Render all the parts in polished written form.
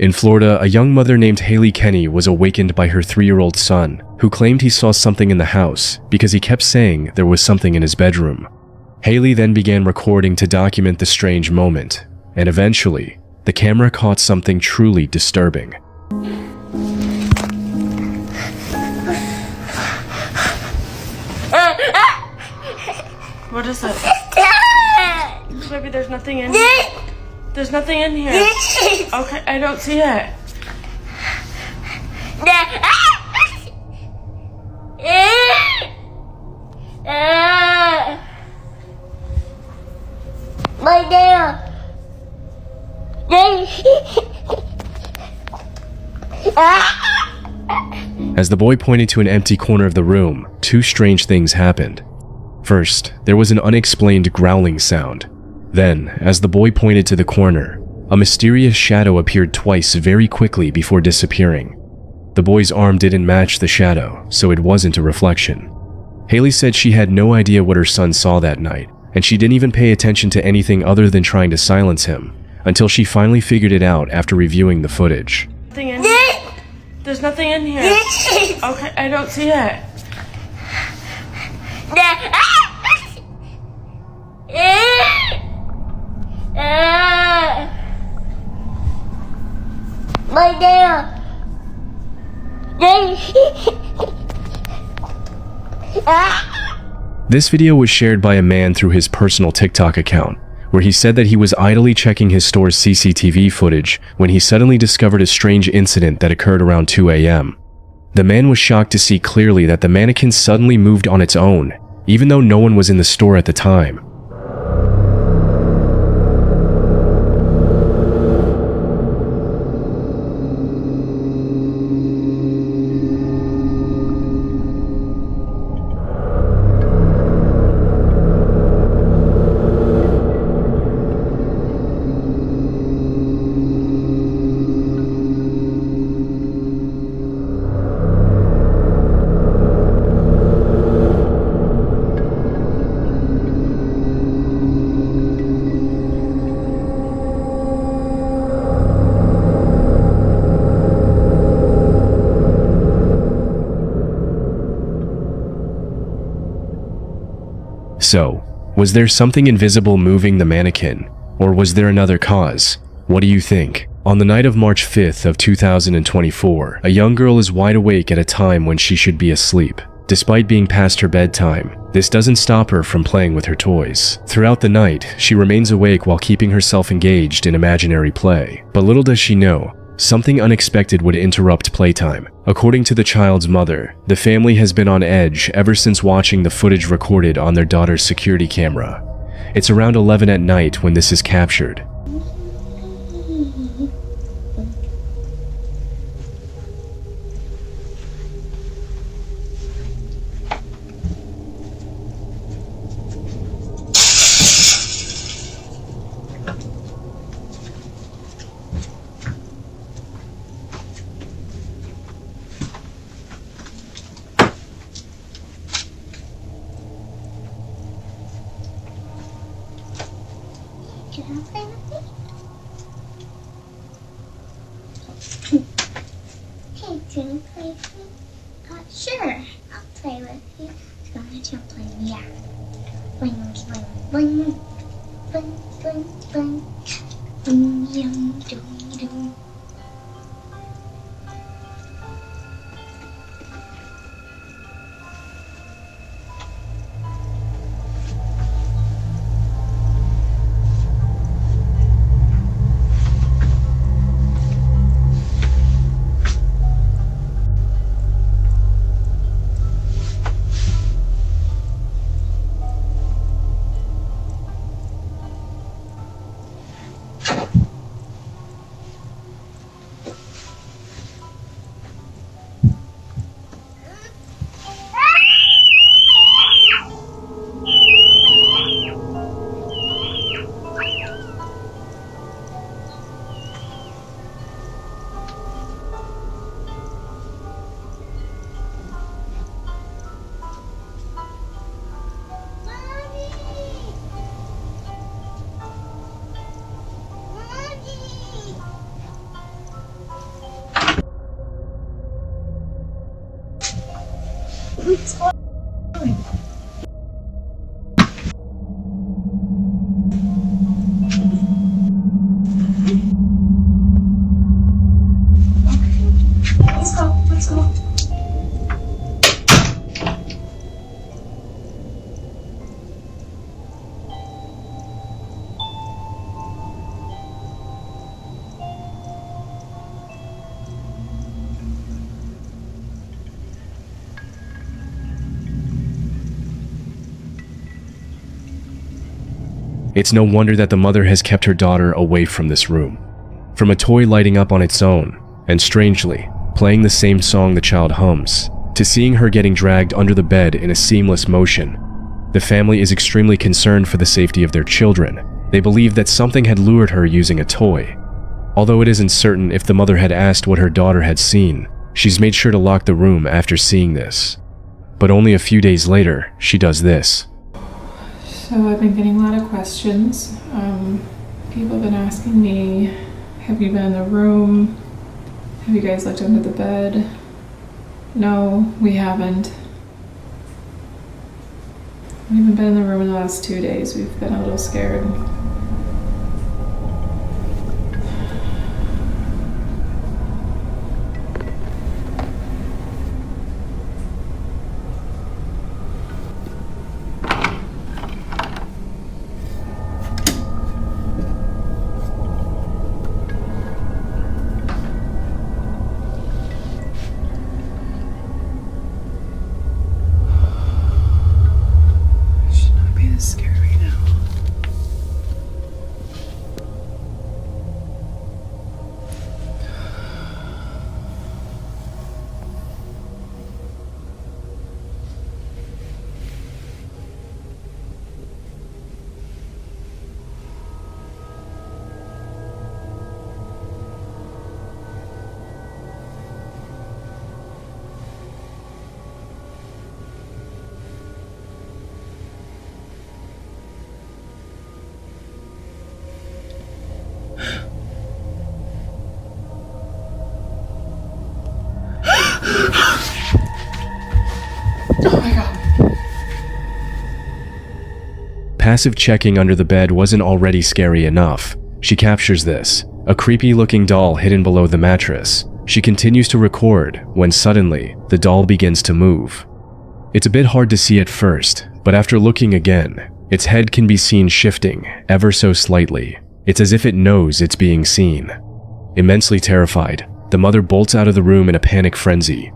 In Florida, a young mother named Haley Kenny was awakened by her 3-year-old son, who claimed he saw something in the house because he kept saying there was something in his bedroom. Haley then began recording to document the strange moment, and eventually, the camera caught something truly disturbing. What is it? Baby, there's nothing in here. There's nothing in here. Okay, I don't see it. My dad. As the boy pointed to an empty corner of the room, 2 strange things happened. First, there was an unexplained growling sound. Then, as the boy pointed to the corner, a mysterious shadow appeared twice very quickly before disappearing. The boy's arm didn't match the shadow, so it wasn't a reflection. Haley said she had no idea what her son saw that night, and she didn't even pay attention to anything other than trying to silence him, until she finally figured it out after reviewing the footage. Nothing in here. There's nothing in here. Okay, I don't see it. My dad. This video was shared by a man through his personal TikTok account, where he said that he was idly checking his store's CCTV footage when he suddenly discovered a strange incident that occurred around 2 a.m. The man was shocked to see clearly that the mannequin suddenly moved on its own, even though no one was in the store at the time. So, was there something invisible moving the mannequin, or was there another cause? What do you think? On the night of March 5th of 2024, a young girl is wide awake at a time when she should be asleep. Despite being past her bedtime, this doesn't stop her from playing with her toys. Throughout the night, she remains awake while keeping herself engaged in imaginary play. But little does she know, something unexpected would interrupt playtime. According to the child's mother, the family has been on edge ever since watching the footage recorded on their daughter's security camera. It's around 11 at night when this is captured. Can I play with you? Hey, do you want to play with me? Sure, I'll play with you. Go on, jump play. Yeah. Bling, bling, bling. Bling, bling, bling. Bling, yum, doo, doo. What's going on? Let's go. Let's go. It's no wonder that the mother has kept her daughter away from this room. From a toy lighting up on its own, and strangely, playing the same song the child hums, to seeing her getting dragged under the bed in a seamless motion, the family is extremely concerned for the safety of their children. They believe that something had lured her using a toy. Although it isn't certain if the mother had asked what her daughter had seen, she's made sure to lock the room after seeing this. But only a few days later, she does this. So I've been getting a lot of questions. People have been asking me, have you been in the room? Have you guys looked under the bed? No, we haven't. We haven't been in the room in the last 2 days. We've been a little scared. Oh my god. Passive checking under the bed wasn't already scary enough. She captures this, a creepy-looking doll hidden below the mattress. She continues to record when suddenly, the doll begins to move. It's a bit hard to see at first, but after looking again, its head can be seen shifting ever so slightly. It's as if it knows it's being seen. Immensely terrified, the mother bolts out of the room in a panic frenzy.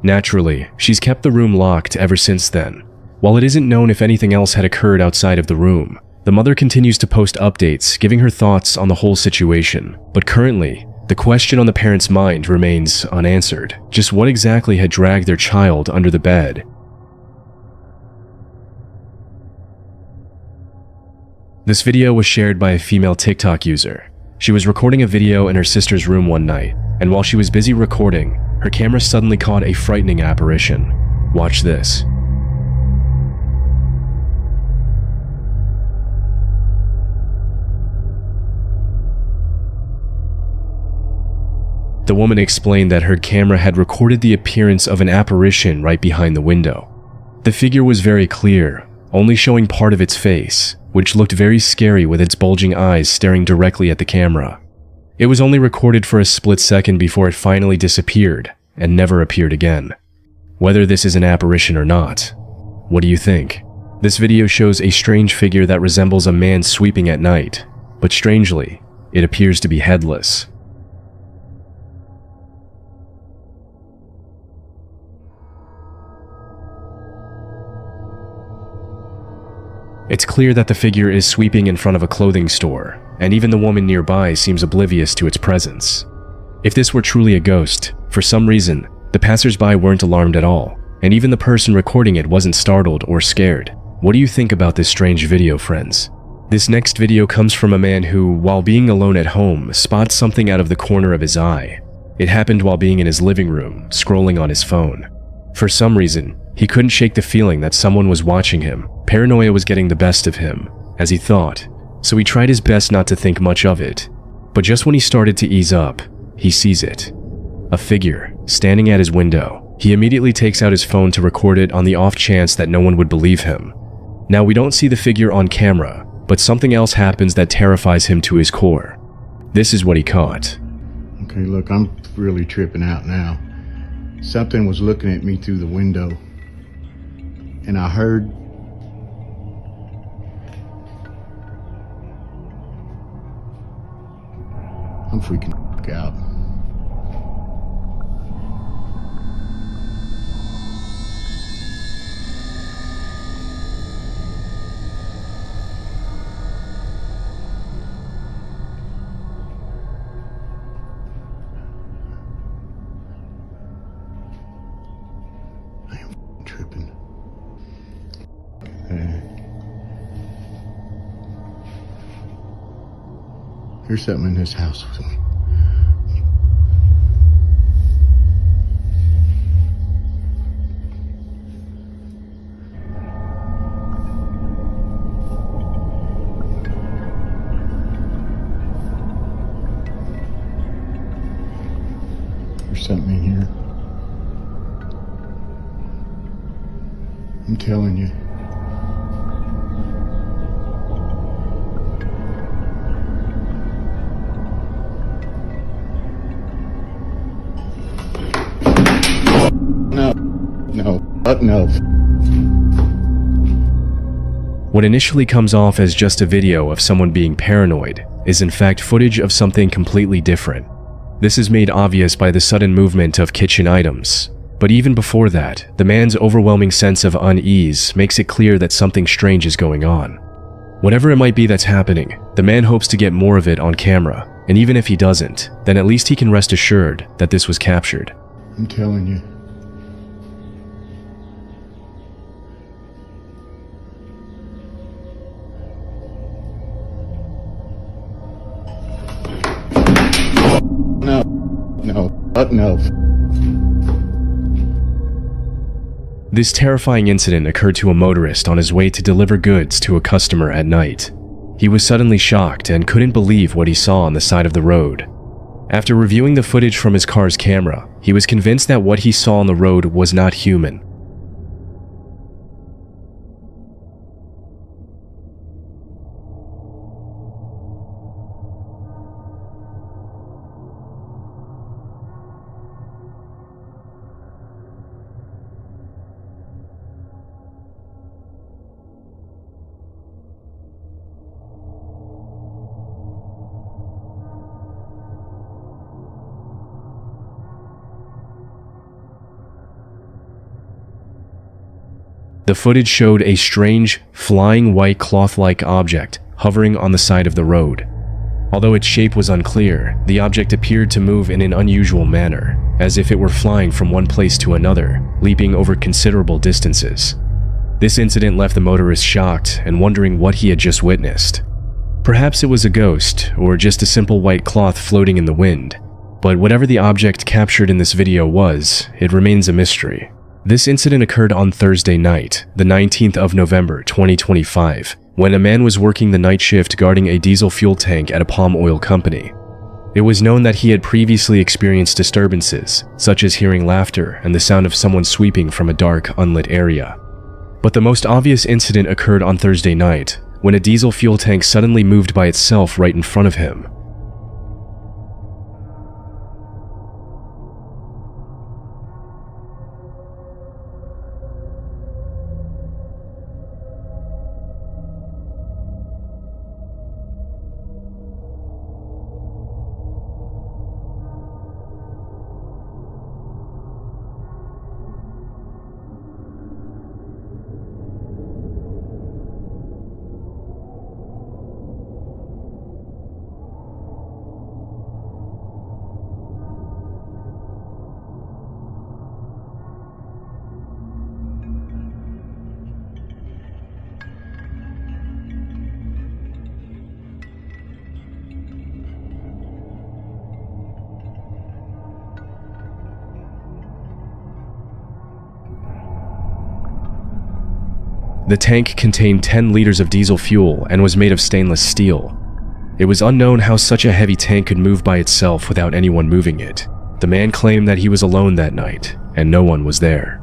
Naturally, she's kept the room locked ever since then. While it isn't known if anything else had occurred outside of the room, the mother continues to post updates giving her thoughts on the whole situation. But currently, the question on the parents' mind remains unanswered. Just what exactly had dragged their child under the bed? This video was shared by a female TikTok user. She was recording a video in her sister's room one night, and while she was busy recording, her camera suddenly caught a frightening apparition. Watch this. The woman explained that her camera had recorded the appearance of an apparition right behind the window. The figure was very clear, only showing part of its face, which looked very scary with its bulging eyes staring directly at the camera. It was only recorded for a split second before it finally disappeared and never appeared again. Whether this is an apparition or not, what do you think? This video shows a strange figure that resembles a man sweeping at night, but strangely, it appears to be headless. It's clear that the figure is sweeping in front of a clothing store, and even the woman nearby seems oblivious to its presence. If this were truly a ghost, for some reason, the passersby weren't alarmed at all, and even the person recording it wasn't startled or scared. What do you think about this strange video, friends? This next video comes from a man who, while being alone at home, spots something out of the corner of his eye. It happened while being in his living room, scrolling on his phone. For some reason, he couldn't shake the feeling that someone was watching him. Paranoia was getting the best of him, as he thought, so he tried his best not to think much of it. But just when he started to ease up, he sees it. A figure standing at his window. He immediately takes out his phone to record it on the off chance that no one would believe him. Now, we don't see the figure on camera, but something else happens that terrifies him to his core. This is what he caught. Okay, look, I'm really tripping out now. Something was looking at me through the window, and I heard I'm freaking out. I am tripping. Here's something in this house with me. There's something in here. I'm telling you. No. What initially comes off as just a video of someone being paranoid is in fact footage of something completely different. This is made obvious by the sudden movement of kitchen items. But even before that, the man's overwhelming sense of unease makes it clear that something strange is going on. Whatever it might be that's happening, the man hopes to get more of it on camera, and even if he doesn't, then at least he can rest assured that this was captured. I'm telling you. No. This terrifying incident occurred to a motorist on his way to deliver goods to a customer at night. He was suddenly shocked and couldn't believe what he saw on the side of the road. After reviewing the footage from his car's camera, he was convinced that what he saw on the road was not human. The footage showed a strange, flying white cloth-like object hovering on the side of the road. Although its shape was unclear, the object appeared to move in an unusual manner, as if it were flying from one place to another, leaping over considerable distances. This incident left the motorist shocked and wondering what he had just witnessed. Perhaps it was a ghost, or just a simple white cloth floating in the wind. But whatever the object captured in this video was, it remains a mystery. This incident occurred on Thursday night, the 19th of November, 2025, when a man was working the night shift guarding a diesel fuel tank at a palm oil company. It was known that he had previously experienced disturbances, such as hearing laughter and the sound of someone sweeping from a dark, unlit area. But the most obvious incident occurred on Thursday night, when a diesel fuel tank suddenly moved by itself right in front of him. The tank contained 10 liters of diesel fuel and was made of stainless steel. It was unknown how such a heavy tank could move by itself without anyone moving it. The man claimed that he was alone that night and no one was there.